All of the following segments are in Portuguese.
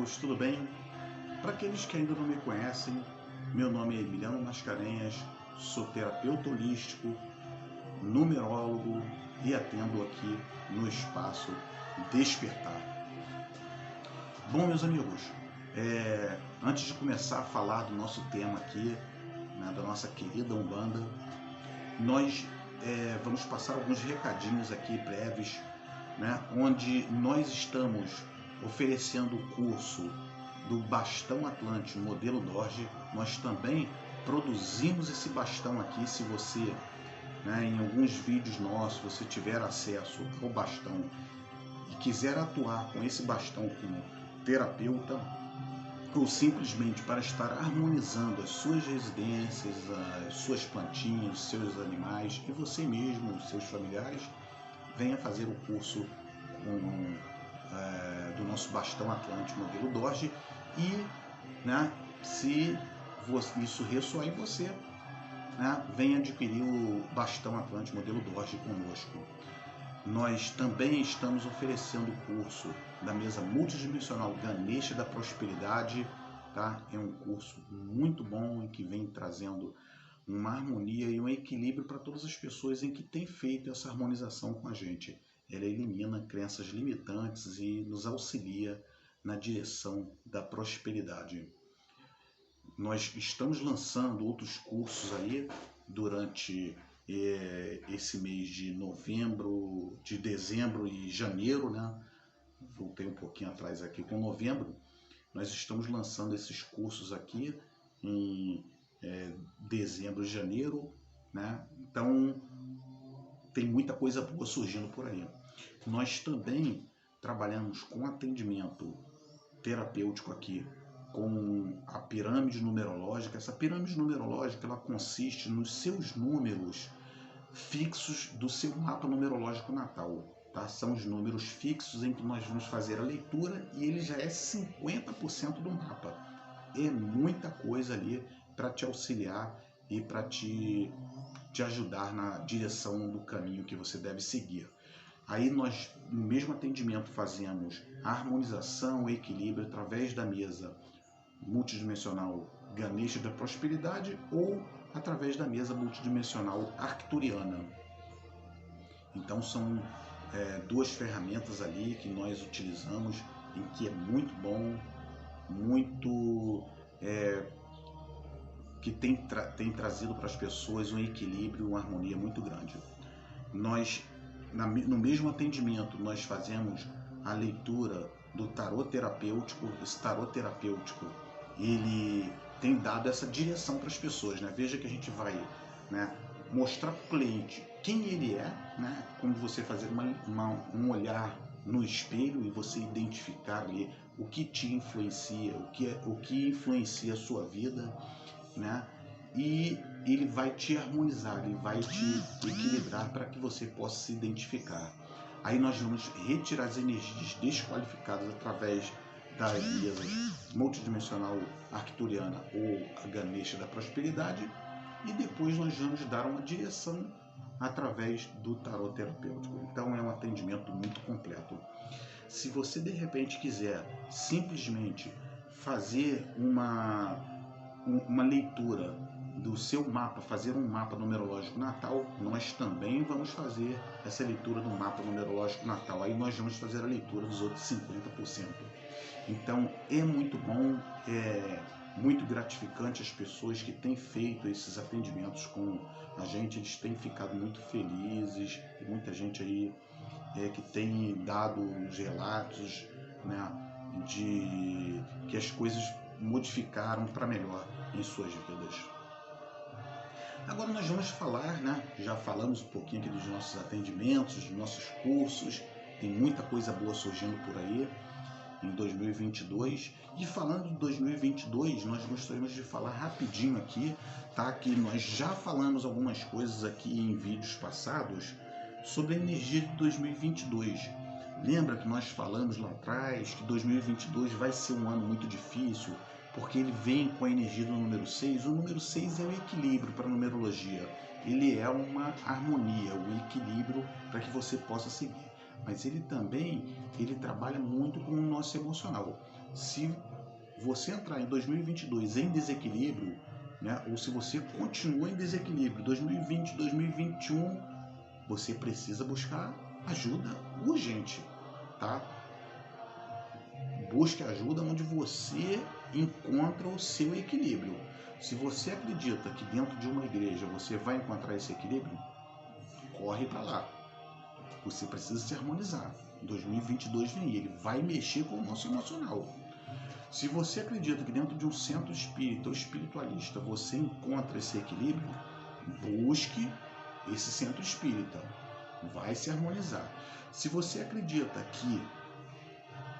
amigos, tudo bem? Para aqueles que ainda não me conhecem, meu nome é Emiliano Mascarenhas, sou terapeuta holístico, numerólogo e atendo aqui no espaço Despertar. Bom, meus amigos, antes de começar a falar do nosso tema aqui, né, da nossa querida Umbanda, nós vamos passar alguns recadinhos aqui breves, né, onde nós estamos oferecendo o curso do Bastão Atlante modelo Dorje. Nós também produzimos esse bastão aqui. Se você, né, em alguns vídeos nossos, você tiver acesso ao bastão e quiser atuar com esse bastão como terapeuta, ou simplesmente para estar harmonizando as suas residências, as suas plantinhas, seus animais e você mesmo, os seus familiares, venha fazer o curso do nosso Bastão Atlante modelo Dorje e, né, se isso ressoar em você, né, venha adquirir o Bastão Atlante modelo Dorje conosco. Nós também estamos oferecendo o curso da mesa multidimensional Ganesha da Prosperidade, tá? É um curso muito bom em que vem trazendo uma harmonia e um equilíbrio para todas as pessoas em que tem feito essa harmonização com a gente. Ela elimina crenças limitantes e nos auxilia na direção da prosperidade. Nós estamos lançando outros cursos aí durante esse mês de novembro, de dezembro e janeiro, né? Voltei um pouquinho atrás aqui com novembro. Nós estamos lançando esses cursos aqui em dezembro e janeiro, né? Então tem muita coisa boa surgindo por aí. Nós também trabalhamos com atendimento terapêutico aqui com a pirâmide numerológica. Essa pirâmide numerológica, ela consiste nos seus números fixos do seu mapa numerológico natal, tá? São os números fixos em que nós vamos fazer a leitura e ele já é 50% do mapa. É muita coisa ali para te auxiliar e para te ajudar na direção do caminho que você deve seguir. Aí nós, no mesmo atendimento, fazemos a harmonização, o equilíbrio através da mesa multidimensional Ganesha da Prosperidade ou através da mesa multidimensional Arcturiana. Então são duas ferramentas ali que nós utilizamos, em que é muito bom, muito que tem trazido para as pessoas um equilíbrio, uma harmonia muito grande. Nós, no mesmo atendimento, nós fazemos a leitura do tarô terapêutico. Esse tarô terapêutico, ele tem dado essa direção para as pessoas, né? Veja que a gente vai, né, mostrar para o cliente quem ele é, né? Como você fazer um olhar no espelho e você identificar ali o que te influencia, o que influencia a sua vida, né? E ele vai te harmonizar, ele vai te equilibrar para que você possa se identificar. Aí nós vamos retirar as energias desqualificadas através da mesa multidimensional Arcturiana ou a Ganesha da Prosperidade e depois nós vamos dar uma direção através do tarô terapêutico. Então é um atendimento muito completo. Se você de repente quiser simplesmente fazer uma leitura do seu mapa, fazer um mapa numerológico natal, nós também vamos fazer essa leitura do mapa numerológico natal. Aí nós vamos fazer a leitura dos outros 50%. Então é muito bom, é muito gratificante. As pessoas que têm feito esses atendimentos com a gente, eles têm ficado muito felizes. Tem muita gente aí que tem dado os relatos, né, de que as coisas modificaram para melhor em suas vidas. Agora nós vamos falar, né, já falamos um pouquinho aqui dos nossos atendimentos, dos nossos cursos. Tem muita coisa boa surgindo por aí em 2022. E falando de 2022, nós gostaríamos de falar rapidinho aqui, tá? Que nós já falamos algumas coisas aqui em vídeos passados sobre a energia de 2022. Lembra que nós falamos lá atrás que 2022 vai ser um ano muito difícil, porque ele vem com a energia do número 6. O número 6 é o equilíbrio para a numerologia. Ele é uma harmonia, o equilíbrio para que você possa seguir. Mas ele também trabalha muito com o nosso emocional. Se você entrar em 2022 em desequilíbrio, né, ou se você continua em desequilíbrio 2020, 2021, você precisa buscar ajuda urgente, tá? Busque ajuda onde você encontra o seu equilíbrio. Se você acredita que dentro de uma igreja você vai encontrar esse equilíbrio, corre para lá. Você precisa se harmonizar. 2022 vem, ele vai mexer com o nosso emocional. Se você acredita que dentro de um centro espírita ou espiritualista você encontra esse equilíbrio, busque esse centro espírita. Vai se harmonizar. Se você acredita que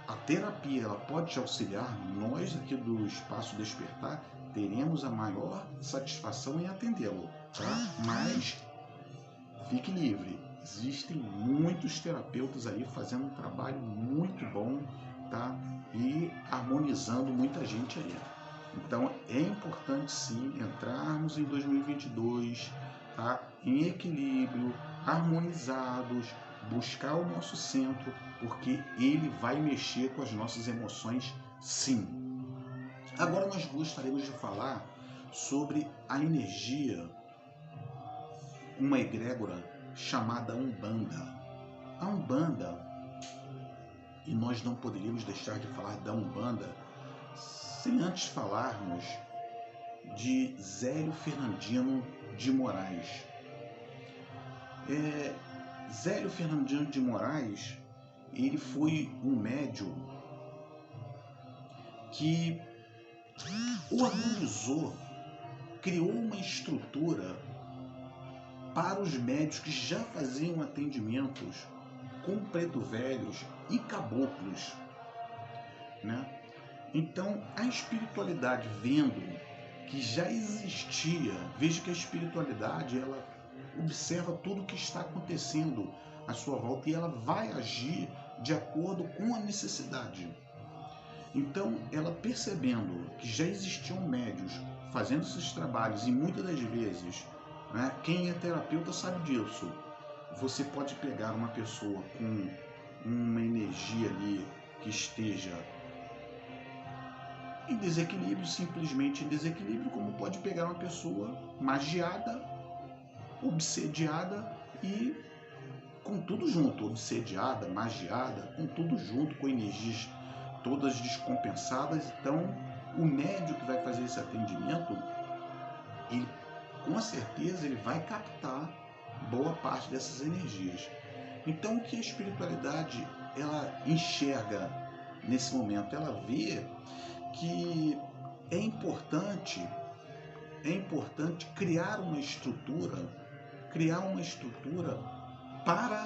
a terapia ela pode te auxiliar, nós aqui do Espaço Despertar teremos a maior satisfação em atendê-lo, tá? Mas fique livre. Existem muitos terapeutas aí fazendo um trabalho muito bom, tá? E harmonizando muita gente aí. Então é importante sim entrarmos em 2022, tá? Em equilíbrio, harmonizados, buscar o nosso centro, porque ele vai mexer com as nossas emoções sim. Agora nós gostaríamos de falar sobre a energia, uma egrégora chamada Umbanda. A Umbanda, e nós não poderíamos deixar de falar da Umbanda sem antes falarmos de Zélio Fernandino de Moraes. Zélio Fernandino de Moraes, ele foi um médium que organizou, criou uma estrutura para os médios que já faziam atendimentos com preto velhos e caboclos, né? Então a espiritualidade, vendo que já existia, veja que a espiritualidade ela observa tudo o que está acontecendo à sua volta e ela vai agir de acordo com a necessidade. Então ela percebendo que já existiam médios fazendo esses trabalhos e muitas das vezes, né, quem é terapeuta sabe disso. Você pode pegar uma pessoa com uma energia ali que esteja em desequilíbrio, simplesmente em desequilíbrio, como pode pegar uma pessoa magiada, obsediada e com tudo junto, obsediada, magiada, com tudo junto, com energias todas descompensadas. Então, o médium que vai fazer esse atendimento, ele com certeza ele vai captar boa parte dessas energias. Então, o que a espiritualidade ela enxerga nesse momento? Ela vê que é importante criar uma estrutura para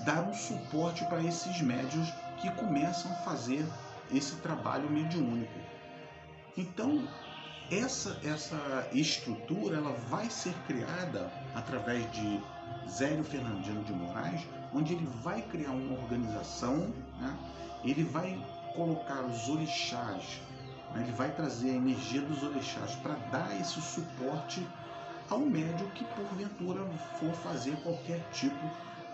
dar um suporte para esses médiuns que começam a fazer esse trabalho mediúnico. Então, essa estrutura ela vai ser criada através de Zélio Fernandino de Moraes, onde ele vai criar uma organização, né? Ele vai colocar os orixás, né? Ele vai trazer a energia dos orixás para dar esse suporte ao médium que porventura for fazer qualquer tipo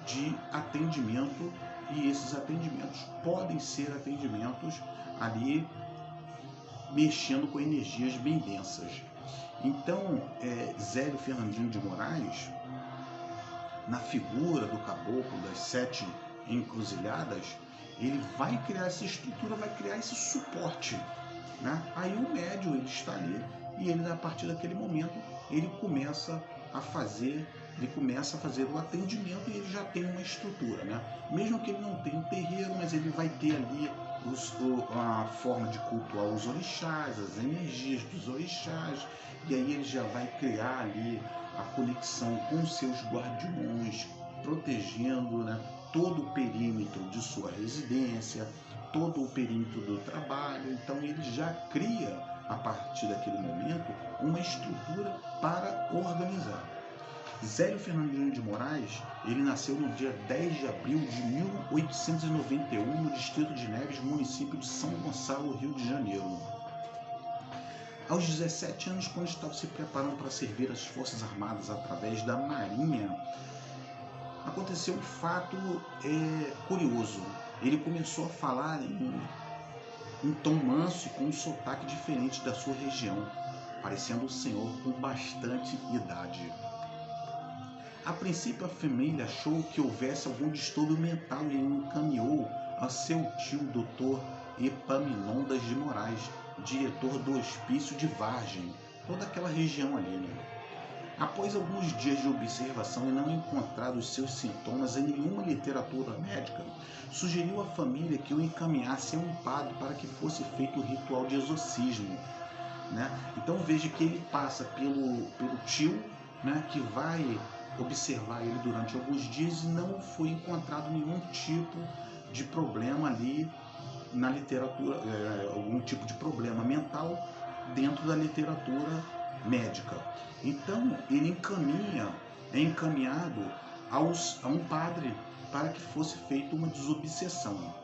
de atendimento, e esses atendimentos podem ser atendimentos ali mexendo com energias bem densas. Então, Zélio Fernandino de Moraes, na figura do caboclo das 7 encruzilhadas, ele vai criar essa estrutura, vai criar esse suporte, né? Aí o médium ele está ali e ele, a partir daquele momento, ele começa a fazer o atendimento e ele já tem uma estrutura, né? Mesmo que ele não tenha um terreiro, mas ele vai ter ali a forma de cultuar os orixás, as energias dos orixás, e aí ele já vai criar ali a conexão com seus guardiões, protegendo, né, todo o perímetro de sua residência, todo o perímetro do trabalho. Então ele já cria, a partir daquele momento, uma estrutura para organizar. Zélio Fernandino de Moraes, ele nasceu no dia 10 de abril de 1891, no distrito de Neves, município de São Gonçalo, Rio de Janeiro. Aos 17 anos, quando estava se preparando para servir as Forças Armadas através da Marinha, aconteceu um fato curioso. Ele começou a falar em um tom manso com um sotaque diferente da sua região, parecendo um senhor com bastante idade. A princípio, a família achou que houvesse algum distúrbio mental e encaminhou a seu tio, Dr. Epaminondas de Moraes, diretor do Hospício de Vargem, toda aquela região ali, né? Após alguns dias de observação e não encontrar os seus sintomas em nenhuma literatura médica, sugeriu à família que o encaminhasse a um padre para que fosse feito o ritual de exorcismo, né? Então veja que ele passa pelo tio, né, que vai observar ele durante alguns dias e não foi encontrado nenhum tipo de problema ali na literatura, algum tipo de problema mental dentro da literatura médica. Então ele é encaminhado a um padre para que fosse feita uma desobsessão.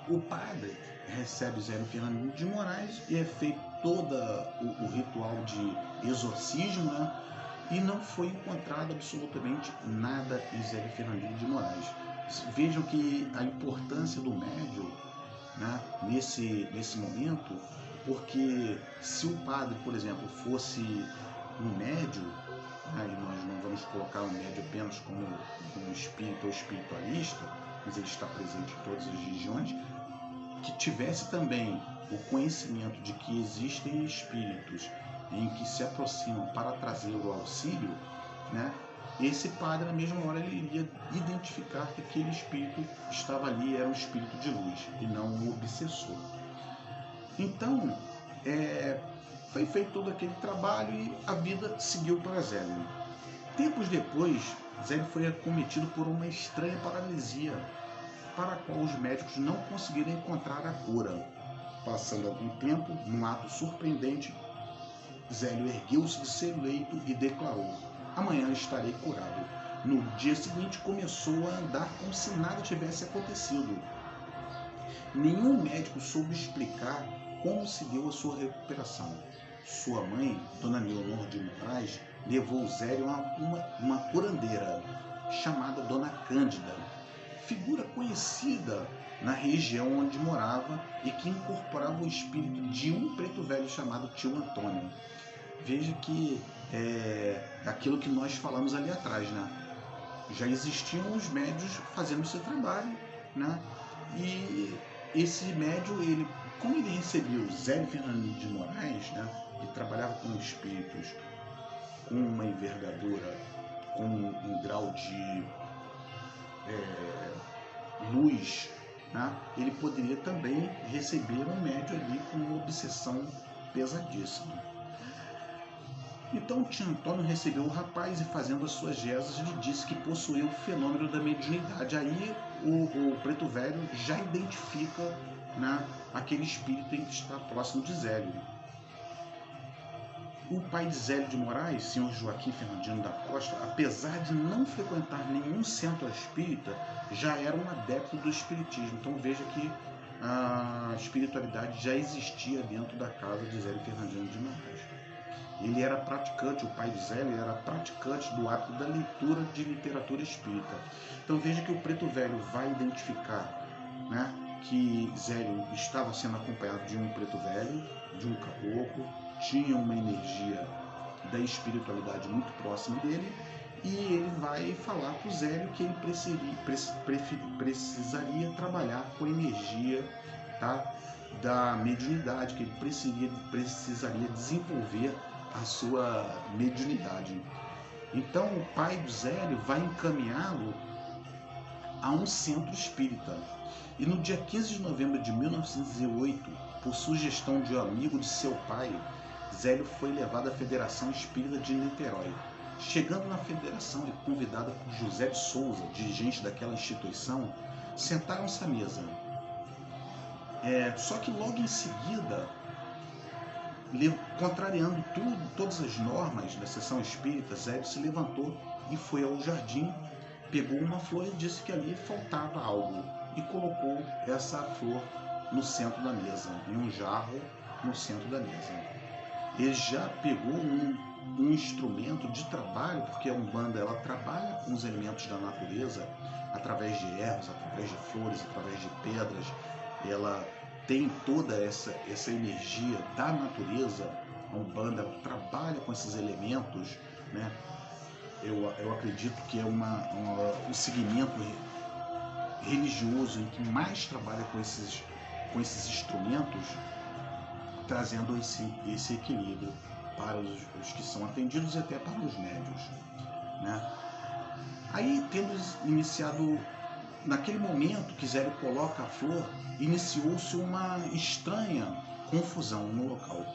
O padre recebe Zélio Fernandinho de Moraes e é feito todo o ritual de exorcismo, né? E não foi encontrado absolutamente nada em Zélio Fernandinho de Moraes. Vejam que a importância do médium, né, nesse momento, porque se o padre, por exemplo, fosse um médium, né, e nós não vamos colocar o médium apenas como um espírito ou espiritualista, mas ele está presente em todas as religiões, que tivesse também o conhecimento de que existem espíritos em que se aproximam para trazer o auxílio, né? Esse padre, na mesma hora, ele iria identificar que aquele espírito estava ali, era um espírito de luz e não um obsessor. Então, foi feito todo aquele trabalho e a vida seguiu para Zélio. Tempos depois, Zélio foi acometido por uma estranha paralisia, para a qual os médicos não conseguiram encontrar a cura. Passando algum tempo, num ato surpreendente, Zélio ergueu-se de seu leito e declarou: "Amanhã estarei curado." No dia seguinte, começou a andar como se nada tivesse acontecido. Nenhum médico soube explicar como se deu a sua recuperação. Sua mãe, Dona Leonor de Moraes, levou Zélio a uma curandeira chamada Dona Cândida, figura conhecida na região onde morava e que incorporava o espírito de um preto velho chamado tio Antônio. Veja que aquilo que nós falamos ali atrás, né? Já existiam os médios fazendo esse trabalho, né? E esse médium, como ele recebeu Zélio Fernandinho de Moraes, né? E trabalhava com espíritos com uma envergadura, com um grau de luz, né? Ele poderia também receber um médium ali com uma obsessão pesadíssima. Então o tio Antônio recebeu o rapaz e, fazendo as suas rezas, lhe disse que possuía o fenômeno da mediunidade. Aí o preto velho já identifica, né, aquele espírito em que está próximo de Zélio. O pai de Zélio de Moraes, senhor Joaquim Fernandino da Costa, apesar de não frequentar nenhum centro espírita, já era um adepto do espiritismo. Então veja que a espiritualidade já existia dentro da casa de Zélio Fernandino de Moraes. Ele era praticante, o pai de Zélio era praticante do hábito da leitura de literatura espírita. Então veja que o preto velho vai identificar, né, que Zélio estava sendo acompanhado de um preto velho, de um caboclo, tinha uma energia da espiritualidade muito próxima dele, e ele vai falar para o Zélio que ele precisaria trabalhar com a energia, tá, da mediunidade, que ele precisaria desenvolver a sua mediunidade. Então o pai do Zélio vai encaminhá-lo a um centro espírita. E no dia 15 de novembro de 1908, por sugestão de um amigo de seu pai, Zélio foi levado à Federação Espírita de Niterói. Chegando na federação e convidado por José de Souza, dirigente daquela instituição, sentaram-se à mesa. Só que logo em seguida, contrariando todas as normas da sessão espírita, Zélio se levantou e foi ao jardim, pegou uma flor e disse que ali faltava algo, e colocou essa flor no centro da mesa, em um jarro no centro da mesa. Ele já pegou um instrumento de trabalho, porque a Umbanda ela trabalha com os elementos da natureza, através de ervas, através de flores, através de pedras. Ela tem toda essa energia da natureza. A Umbanda trabalha com esses elementos, né? Eu acredito que é um segmento religioso em que mais trabalha com esses instrumentos, trazendo esse equilíbrio para os que são atendidos e até para os médios, né? Aí, tendo iniciado, naquele momento que Zélio coloca a flor, iniciou-se uma estranha confusão no local.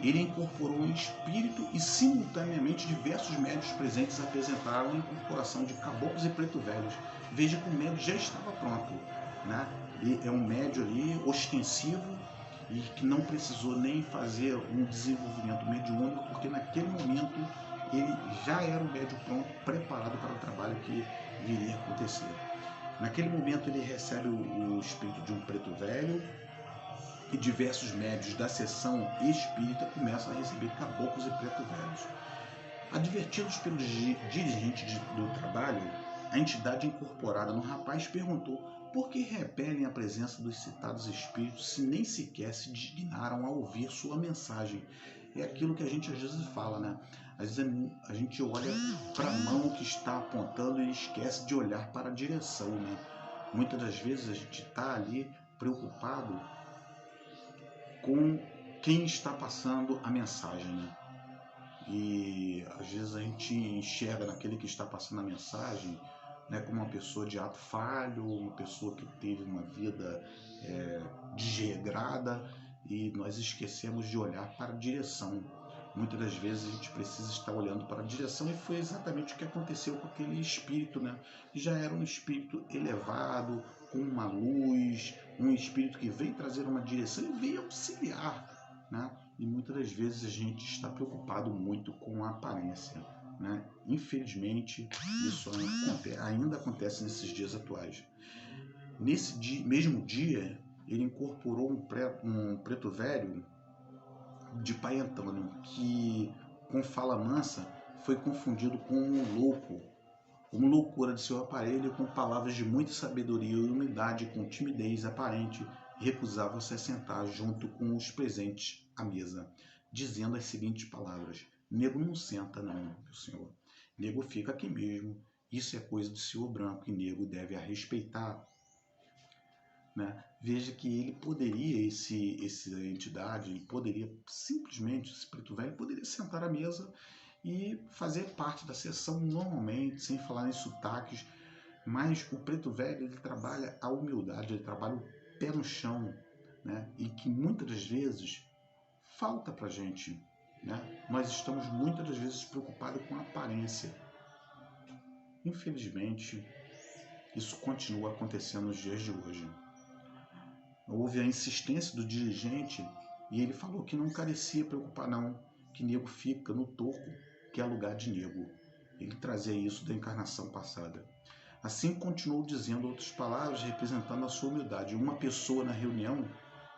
Ele incorporou um espírito e, simultaneamente, diversos médios presentes apresentaram a incorporação de caboclos e preto velhos. Veja que o médio já estava pronto, né? E é um médio ali ostensivo e que não precisou nem fazer um desenvolvimento mediúnico, porque naquele momento ele já era um médio pronto, preparado para o trabalho que viria a acontecer. Naquele momento ele recebe o espírito de um preto velho, e diversos médios da seção espírita começam a receber caboclos e preto velhos. Advertidos pelos dirigentes do trabalho, a entidade incorporada no rapaz perguntou por que repelem a presença dos citados espíritos se nem sequer se dignaram a ouvir sua mensagem. É aquilo que a gente às vezes fala, né? Às vezes a gente olha para a mão que está apontando e esquece de olhar para a direção, né? Muitas das vezes a gente está ali preocupado com quem está passando a mensagem, né? E às vezes a gente enxerga naquele que está passando a mensagem, né, como uma pessoa de ato falho, uma pessoa que teve uma vida desregrada, e nós esquecemos de olhar para a direção. Muitas das vezes a gente precisa estar olhando para a direção, e foi exatamente o que aconteceu com aquele espírito, né? Já era um espírito elevado, com uma luz, um espírito que veio trazer uma direção e veio auxiliar, né? E muitas das vezes a gente está preocupado muito com a aparência, né? Infelizmente, isso ainda acontece nesses dias atuais. Nesse mesmo dia, ele incorporou um preto velho de pai Antônio, que com fala mansa foi confundido com um louco, uma loucura de seu aparelho, com palavras de muita sabedoria e humildade, com timidez aparente, recusava-se a sentar junto com os presentes à mesa, dizendo as seguintes palavras: nego não senta não, meu senhor. Nego fica aqui mesmo. Isso é coisa do senhor branco e nego deve a respeitar, né? Veja que ele poderia, essa entidade, ele poderia simplesmente, esse preto velho, poderia sentar à mesa e fazer parte da sessão normalmente, sem falar em sotaques, mas o preto velho, ele trabalha a humildade, ele trabalha o pé no chão, né? E que muitas das vezes falta pra gente, né? Nós estamos muitas das vezes preocupados com a aparência. Infelizmente, isso continua acontecendo nos dias de hoje. Houve a insistência do dirigente e ele falou que não carecia preocupar não, que nego fica no toco, que é lugar de nego. Ele trazia isso da encarnação passada. Assim continuou dizendo outras palavras representando a sua humildade. Uma pessoa na reunião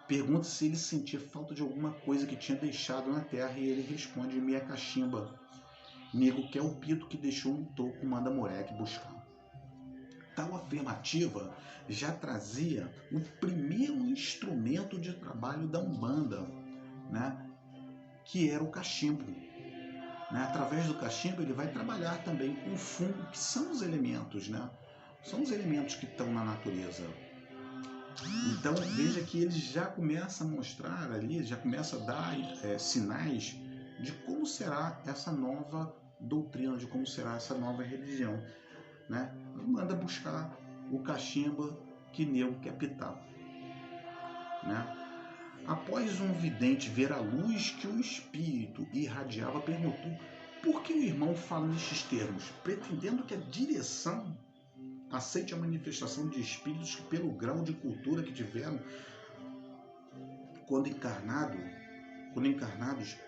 pergunta se ele sentia falta de alguma coisa que tinha deixado na terra e ele responde: minha cachimba. Nego quer o pito que deixou no toco, manda moleque buscar. Tal afirmativa já trazia o primeiro instrumento de trabalho da Umbanda, né? Que era o cachimbo. Né? Através do cachimbo ele vai trabalhar também com o fungo, que são os elementos, né? São os elementos que estão na natureza. Então veja que ele já começa a mostrar ali, já começa a dar sinais de como será essa nova doutrina, de como será essa nova religião, né? Manda buscar o cachimba que nego quer pitar, né? Após um vidente ver a luz que o espírito irradiava, perguntou: por que o irmão fala nestes termos, pretendendo que a direção aceite a manifestação de espíritos que, pelo grau de cultura que tiveram quando encarnados,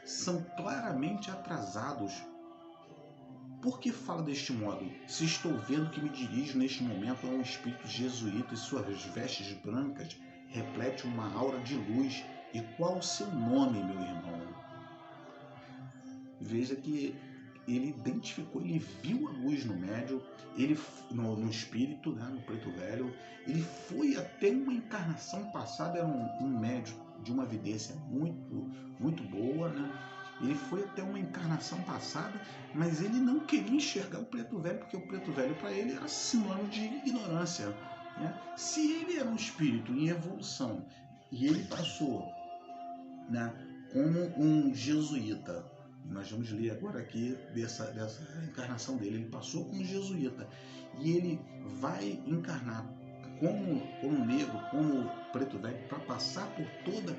são claramente atrasados? Por que fala deste modo, se estou vendo que me dirijo neste momento a um espírito jesuíta e suas vestes brancas refletem uma aura de luz? E qual o seu nome, meu irmão? Veja que ele identificou, ele viu a luz no médium, no espírito, né, no preto velho. Ele foi até uma encarnação passada, era um médium de uma evidência muito boa, né? Ele foi até uma encarnação passada, mas ele não queria enxergar o preto velho, porque o preto velho para ele era sinônimo de ignorância, né? Se ele era um espírito em evolução e ele passou, né, como um jesuíta, nós vamos ler agora aqui dessa encarnação dele, ele passou como jesuíta e ele vai encarnar como negro, como preto velho, para passar por toda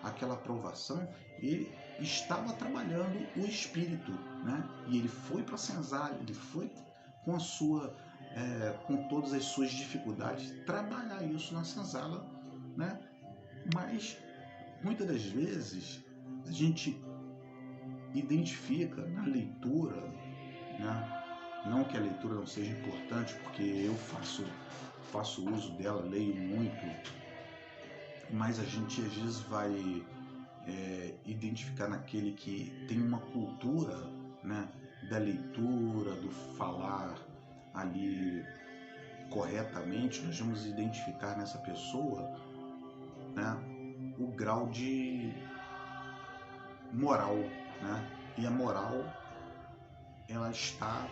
aquela aprovação. Ele estava trabalhando o espírito, né? E ele foi para a senzala, ele foi com com todas as suas dificuldades trabalhar isso na senzala, né? Mas muitas das vezes a gente identifica na leitura, né? Não que a leitura não seja importante, porque eu faço uso dela, leio muito, mas a gente às vezes vai identificar naquele que tem uma cultura, né, da leitura, do falar ali corretamente. Nós vamos identificar nessa pessoa, né, o grau de moral, né? E a moral, ela está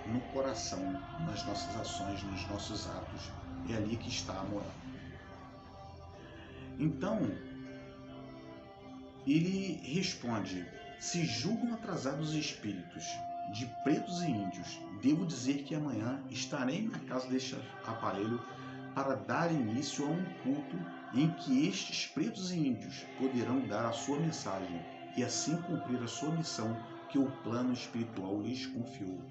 no coração, nas nossas ações, nos nossos atos. É ali que está a moral. Então, ele responde: se julgam atrasados os espíritos de pretos e índios, devo dizer que amanhã estarei na casa deste aparelho para dar início a um culto em que estes pretos e índios poderão dar a sua mensagem e assim cumprir a sua missão que o plano espiritual lhes confiou.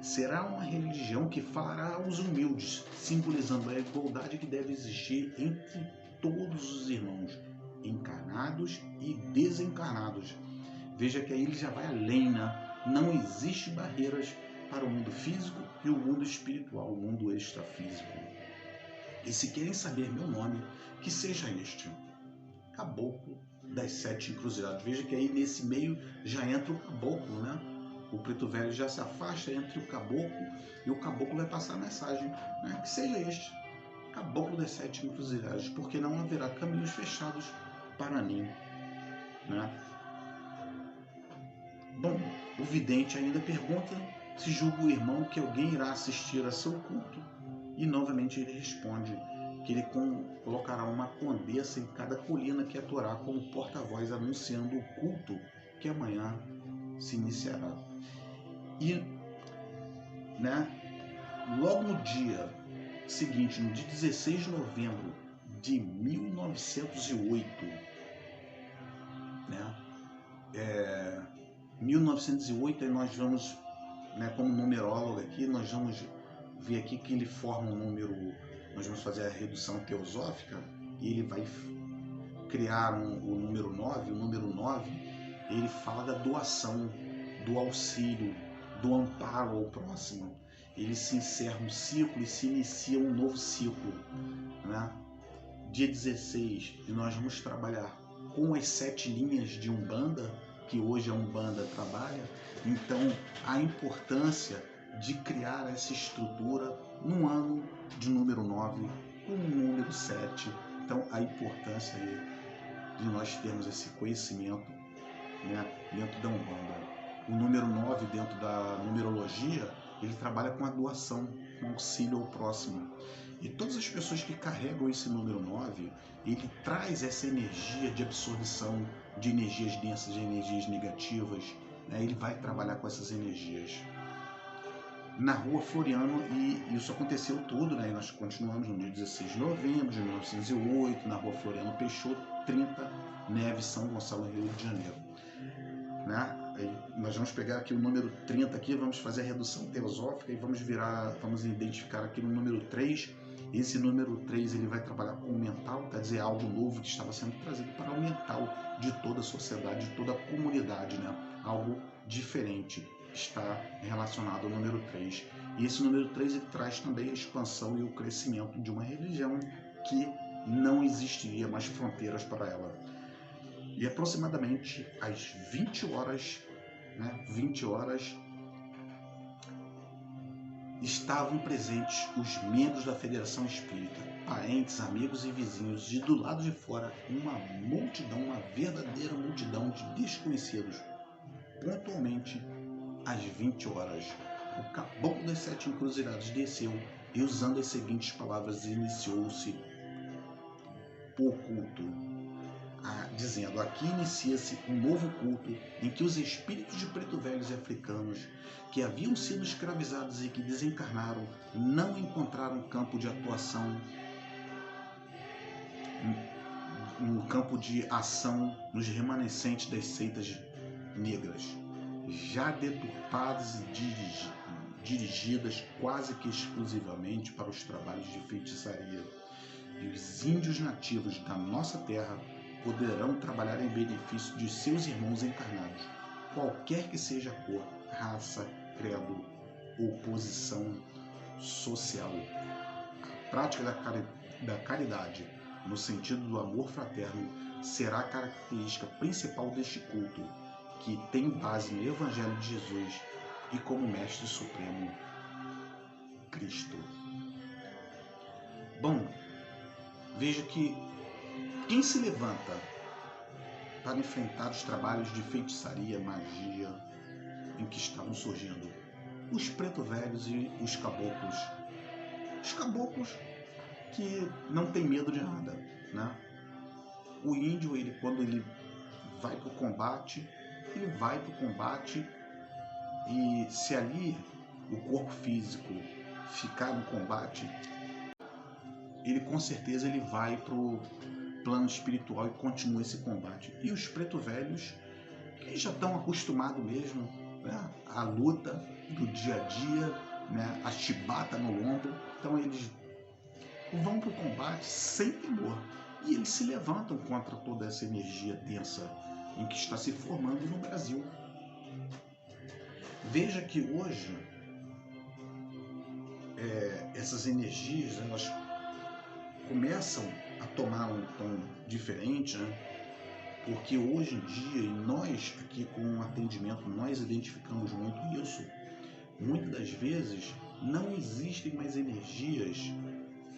Será uma religião que falará aos humildes, simbolizando a igualdade que deve existir entre todos os irmãos, encarnados e desencarnados. Veja que aí ele já vai além, né? Não existe barreiras para o mundo físico e o mundo espiritual, o mundo extrafísico. E se querem saber meu nome, que seja este, Caboclo das Sete Encruzilhadas. Veja que aí nesse meio já entra o caboclo, né? O preto velho já se afasta entre o caboclo e o caboclo vai passar a mensagem, né? Que seja este, Caboclo das Sete Encruzilhadas, porque não haverá caminhos fechados para mim, né? Bom, o vidente ainda pergunta se julga o irmão que alguém irá assistir a seu culto, e novamente ele responde que ele colocará uma condessa em cada colina que atuará como porta-voz anunciando o culto que amanhã se iniciará. E, né, logo no dia seguinte, no dia 16 de novembro de 1908, né, 1908, aí nós vamos, né, como numerólogo aqui, nós vamos ver aqui que ele forma um número, nós vamos fazer a redução teosófica, e ele vai criar o número 9. O número 9, ele fala da doação, do auxílio, do amparo ao próximo. Ele se encerra um ciclo e se inicia um novo ciclo, né? Dia 16, e nós vamos trabalhar com as 7 linhas de Umbanda, que hoje a Umbanda trabalha. Então, a importância de criar essa estrutura num ano de número 9, com o número 7. Então, a importância de nós termos esse conhecimento, né, dentro da Umbanda. O número 9, dentro da numerologia, ele trabalha com a doação, com auxílio ao próximo. E todas as pessoas que carregam esse número 9, ele traz essa energia de absorção de energias densas, de energias negativas, né? Ele vai trabalhar com essas energias. Na Rua Floriano, e isso aconteceu tudo, né? E nós continuamos no dia 16 de novembro de 1908, na Rua Floriano Peixoto, 30, Neves, São Gonçalo, Rio de Janeiro, né? Aí nós vamos pegar aqui o número 30 aqui, vamos fazer a redução teosófica e vamos identificar aqui no número 3. Esse número 3, ele vai trabalhar com o mental, quer dizer, algo novo que estava sendo trazido para o mental de toda a sociedade, de toda a comunidade, né? Algo diferente está relacionado ao número 3. E esse número 3, ele traz também a expansão e o crescimento de uma religião que não existiria mais fronteiras para ela. E aproximadamente às 20 horas né, 20 horas, estavam presentes os membros da Federação Espírita, parentes, amigos e vizinhos, e do lado de fora uma multidão, uma verdadeira multidão de desconhecidos. Pontualmente às 20 horas, o caboclo das 7 encruzilhadas desceu e, usando as seguintes palavras, iniciou-se o culto, dizendo: aqui inicia-se um novo culto em que os espíritos de preto velhos e africanos que haviam sido escravizados e que desencarnaram não encontraram campo de atuação, um campo de ação nos remanescentes das seitas negras, já deturpadas e dirigidas quase que exclusivamente para os trabalhos de feitiçaria. E os índios nativos da nossa terra poderão trabalhar em benefício de seus irmãos encarnados, qualquer que seja a cor, raça, credo ou posição social. A prática da caridade, no sentido do amor fraterno, será a característica principal deste culto, que tem base no Evangelho de Jesus e como Mestre Supremo, Cristo. Bom, veja que quem se levanta para enfrentar os trabalhos de feitiçaria, magia, em que estavam surgindo? Os preto velhos e os caboclos. Os caboclos que não tem medo de nada, né? O índio, quando ele vai para o combate, ele vai para o combate, e se ali o corpo físico ficar no combate, ele com certeza ele vai para o plano espiritual e continua esse combate. E os preto velhos, que já estão acostumados mesmo, né, à luta do dia a dia, né, a chibata no lombo, então eles vão para o combate sem temor, e eles se levantam contra toda essa energia densa em que está se formando no Brasil. Veja que hoje essas energias, elas começam a tomar um tom diferente, né? Porque hoje em dia, e nós aqui com o atendimento, nós identificamos muito isso. Muitas das vezes não existem mais energias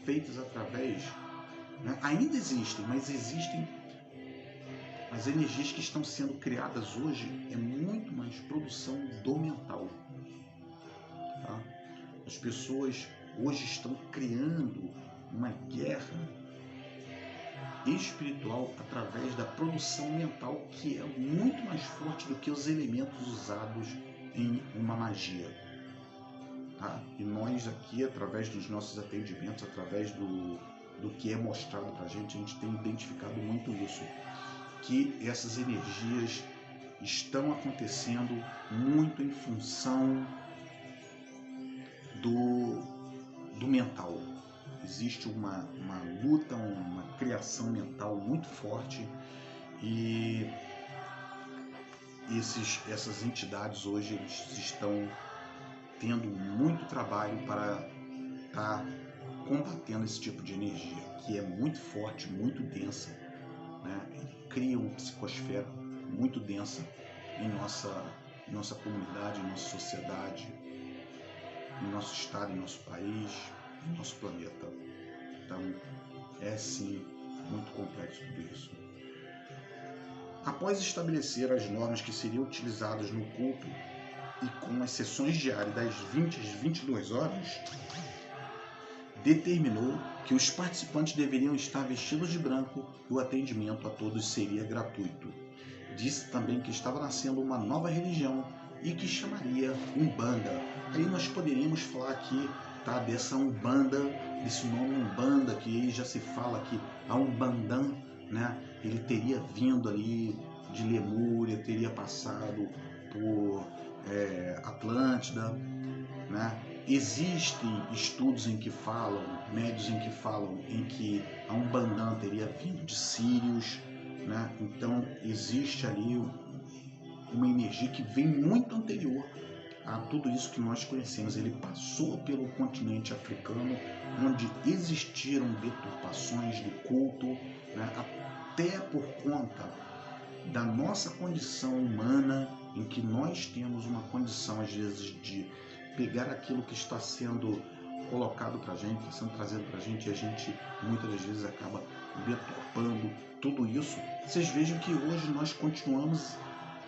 feitas através, né? Ainda existem, mas existem as energias que estão sendo criadas hoje, é muito mais produção do mental, tá? As pessoas hoje estão criando uma guerra espiritual através da produção mental, que é muito mais forte do que os elementos usados em uma magia, tá? E nós aqui, através dos nossos atendimentos, através do que é mostrado para a gente tem identificado muito isso, que essas energias estão acontecendo muito em função do mental. Existe uma luta, uma criação mental muito forte, e essas entidades hoje eles estão tendo muito trabalho para estar combatendo esse tipo de energia, que é muito forte, muito densa, né? Ele cria uma psicosfera muito densa em nossa comunidade, em nossa sociedade, em nosso estado, em nosso país, em nosso planeta. Então, é sim muito complexo tudo isso. Após estabelecer as normas que seriam utilizadas no culto e com as sessões diárias das 20 às 22 horas, determinou que os participantes deveriam estar vestidos de branco e o atendimento a todos seria gratuito. Disse também que estava nascendo uma nova religião e que chamaria Umbanda. Aí nós poderíamos falar aqui, tá, dessa Umbanda, desse nome Umbanda, que aí já se fala que a Umbandã, né, ele teria vindo ali de Lemúria, teria passado por Atlântida, né? Existem estudos em que falam, médios em que falam, em que a Umbandã teria vindo de Sírios, né? Então existe ali uma energia que vem muito anterior a tudo isso que nós conhecemos. Ele passou pelo continente africano, onde existiram deturpações do culto, né? Até por conta da nossa condição humana, em que nós temos uma condição, às vezes, de pegar aquilo que está sendo colocado para a gente, está sendo trazido para a gente, e a gente muitas das vezes acaba deturpando tudo isso. Vocês vejam que hoje nós continuamos,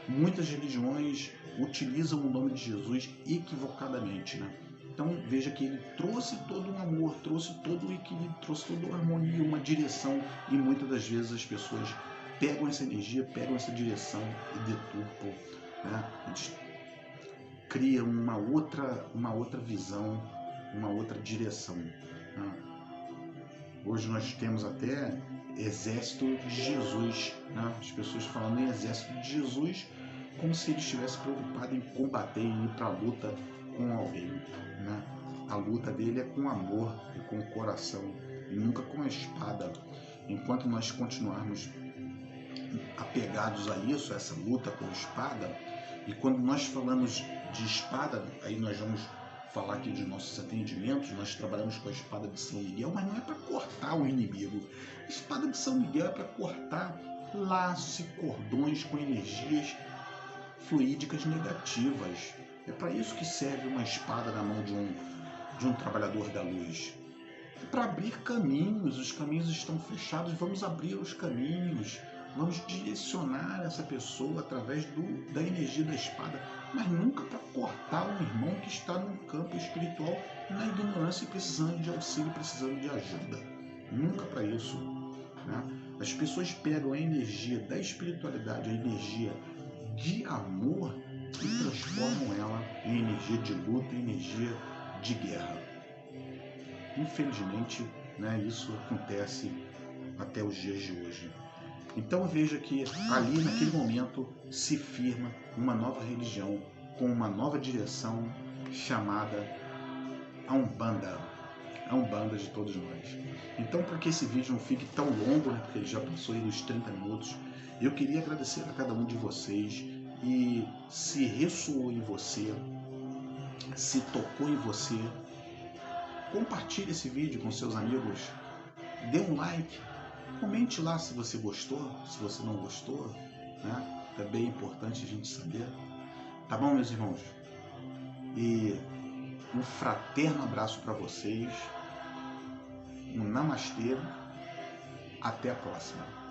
muitas religiões utilizam o nome de Jesus equivocadamente, né? Então veja que ele trouxe todo um amor, trouxe todo o equilíbrio, trouxe toda uma harmonia, uma direção, e muitas das vezes as pessoas pegam essa energia, pegam essa direção e deturpam, né? Eles criam uma outra visão, uma outra direção, né? Hoje nós temos até exército de Jesus, né? As pessoas falando em exército de Jesus como se ele estivesse preocupado em combater e ir para a luta com alguém, né? A luta dele é com amor e com o coração, e nunca com a espada. Enquanto nós continuarmos apegados a isso, essa luta com a espada, e quando nós falamos de espada, aí nós vamos falar aqui de nossos atendimentos, nós trabalhamos com a espada de São Miguel, mas não é para cortar o inimigo. A espada de São Miguel é para cortar laços e cordões com energias fluídicas negativas. É para isso que serve uma espada na mão de um trabalhador da luz. É para abrir caminhos, os caminhos estão fechados, vamos abrir os caminhos, vamos direcionar essa pessoa através da energia da espada, mas nunca para cortar um irmão que está no campo espiritual, na ignorância e precisando de auxílio, precisando de ajuda. Nunca para isso, né? As pessoas pegam a energia da espiritualidade, a energia de amor, e transformam ela em energia de luta, energia de guerra. Infelizmente, né, isso acontece até os dias de hoje. Então veja que ali naquele momento se firma uma nova religião com uma nova direção chamada a Umbanda de todos nós. Então, para que esse vídeo não fique tão longo, né, porque ele já passou aí dos 30 minutos, eu queria agradecer a cada um de vocês, e se ressoou em você, se tocou em você, compartilhe esse vídeo com seus amigos, dê um like, comente lá se você gostou, se você não gostou, né? É bem importante a gente saber. Tá bom, meus irmãos? E um fraterno abraço para vocês, um namastê, até a próxima.